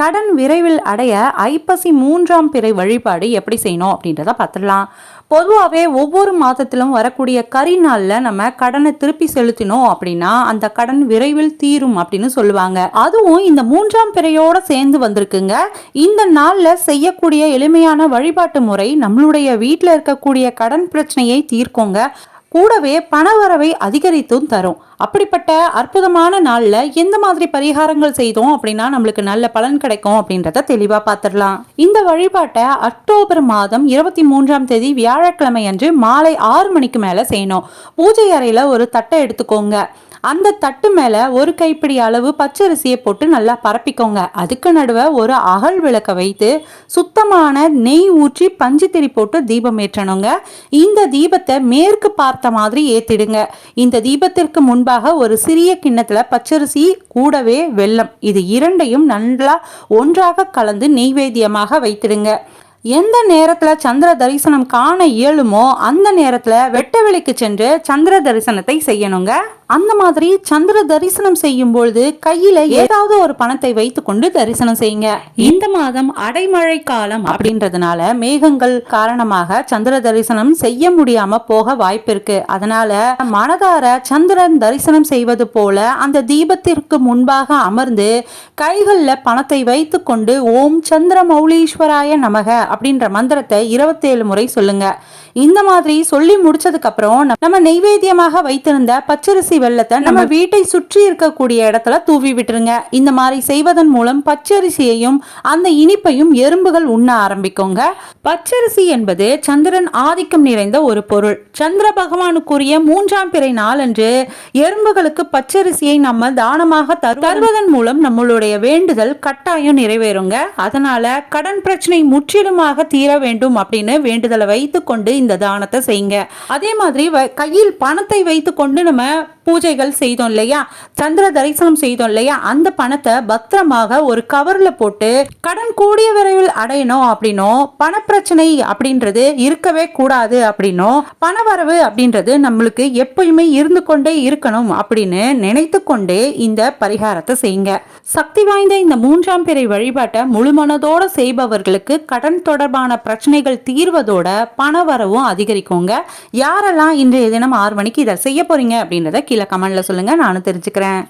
கடன் விரைவில் அடைய ஐப்பசி 3ஆம் பிறை வழிபாடு எப்படி செய்யணும் அப்படின்றத பார்த்துடலாம். பொதுவாகவே ஒவ்வொரு மாதத்திலும் வரக்கூடிய கரி நாளில் நம்ம கடனை திருப்பி செலுத்தினோம் அப்படின்னா அந்த கடன் விரைவில் தீரும் அப்படின்னு சொல்லுவாங்க. அதுவும் இந்த 3ஆம் பிறையோட சேர்ந்து வந்திருக்குங்க. இந்த நாளில் செய்யக்கூடிய எளிமையான வழிபாட்டு முறை நம்மளுடைய வீட்டில் இருக்கக்கூடிய கடன் பிரச்சனையை தீர்க்குங்க. கூடவே பணவரவை அதிகரித்தும் தரும். அப்படிப்பட்ட அற்புதமான நாள்ல எந்த மாதிரி பரிகாரங்கள் செய்தோம் அப்படின்னா நம்மளுக்கு நல்ல பலன் கிடைக்கும் அப்படின்றத தெளிவா பார்த்துடலாம். இந்த வழிபாட்டை அக்டோபர் மாதம் 23ஆம் தேதி வியாழக்கிழமை அன்று மாலை 6 மணிக்கு மேல செய்யணும். பூஜை அறையில ஒரு தட்டை எடுத்துக்கோங்க. அந்த தட்டு மேல ஒரு கைப்பிடி அளவு பச்சரிசியை போட்டு நல்லா பரப்பிக்கோங்க. அதுக்கு நடுவே ஒரு அகல் விளக்க வைத்து சுத்தமான நெய் ஊற்றி பஞ்சு திரி போட்டு தீபம் ஏற்றணுங்க. இந்த தீபத்தை மேற்கு பார்த்த மாதிரி ஏத்திடுங்க. இந்த தீபத்திற்கு முன்பாக ஒரு சிறிய கிண்ணத்துல பச்சரிசி கூடவே வெல்லம் இது இரண்டையும் நல்லா ஒன்றாக கலந்து நெய்வேத்தியமாக வைத்திடுங்க. எந்த நேரத்துல சந்திர தரிசனம் காண இயலுமோ அந்த நேரத்துல வெட்ட வெளிக்கு சென்று சந்திர தரிசனத்தை செய்யணுங்க. அந்த மாதிரி சந்திர தரிசனம் செய்யும் பொழுது கையில ஏதாவது ஒரு பணத்தை வைத்து கொண்டு தரிசனம் செய்யுங்க. இந்த மாதம் அடைமழை காலம் அப்படின்றதுனால மேகங்கள் காரணமாக சந்திர தரிசனம் செய்ய முடியாம போக வாய்ப்பு இருக்கு. அதனால மனதார சந்திரன் தரிசனம் செய்வது போல அந்த தீபத்திற்கு முன்பாக அமர்ந்து கைகள்ல பணத்தை வைத்து கொண்டு ஓம் சந்திர மௌலீஸ்வராய நமக அப்படின்ற மந்திரத்தை 27 முறை சொல்லுங்க. இந்த மாதிரி சொல்லி முடிச்சதுக்கு அப்புறம் நம்ம நெய்வேத்தியமாக வைத்திருந்த பச்சரிசி வெல்லத்தை நம்ம வீட்டை சுற்றி இருக்கக்கூடிய இடத்துல தூவி விட்டுருங்க. இந்த மாதிரி செய்வதன் மூலம் பச்சரிசியையும் அந்த இனிப்பையும் எறும்புகள் உண்ண ஆரம்பிக்குங்க. பச்சரிசி என்பது சந்திரன் ஆதிக்கம் நிறைந்த ஒரு பொருள். சந்திர பகவானுக்குரிய 3ஆம் பிறை நாளன்று எறும்புகளுக்கு பச்சரிசியை நம்ம தானமாக தருவதன் மூலம் நம்மளுடைய வேண்டுதல் கட்டாயம் நிறைவேறுங்க. அதனால கடன் பிரச்சனை முற்றிலுமாக தீர வேண்டும் அப்படின்னு வேண்டுதலை வைத்து கொண்டு இந்த தானத்தை செய்யுங்க. அதே மாதிரி கையில் பணத்தை வைத்து கொண்டு நம்ம பூஜைகள் செய்தோம் இல்லையா, சந்திர தரிசனம் செய்தோம் இல்லையா, அந்த பணத்தை பத்திரமாக ஒரு கவர்ல போட்டு கடன் கூடிய விரைவில் அடையணும் அப்படின்னும் பணப்பிரச்சனை அப்படின்றது இருக்கவே கூடாது அப்படின்னும் பணவரவு அப்படின்றது நம்மளுக்கு எப்பயுமே இருந்து கொண்டே இருக்கணும் அப்படின்னு நினைத்து கொண்டே இந்த பரிகாரத்தை செய்யுங்க. சக்தி வாய்ந்த இந்த 3ஆம் பிறை வழிபாட்டை முழுமனதோட செய்பவர்களுக்கு கடன் தொடர்பான பிரச்சனைகள் தீர்வதோட பணவரவும் அதிகரிக்குங்க. யாரெல்லாம் இன்றைய தினம் 6 மணிக்கு இதை செய்ய போறீங்க அப்படின்றத கீழே கமெண்ட்ல சொல்லுங்க, நானும் தெரிஞ்சுக்கிறேன்.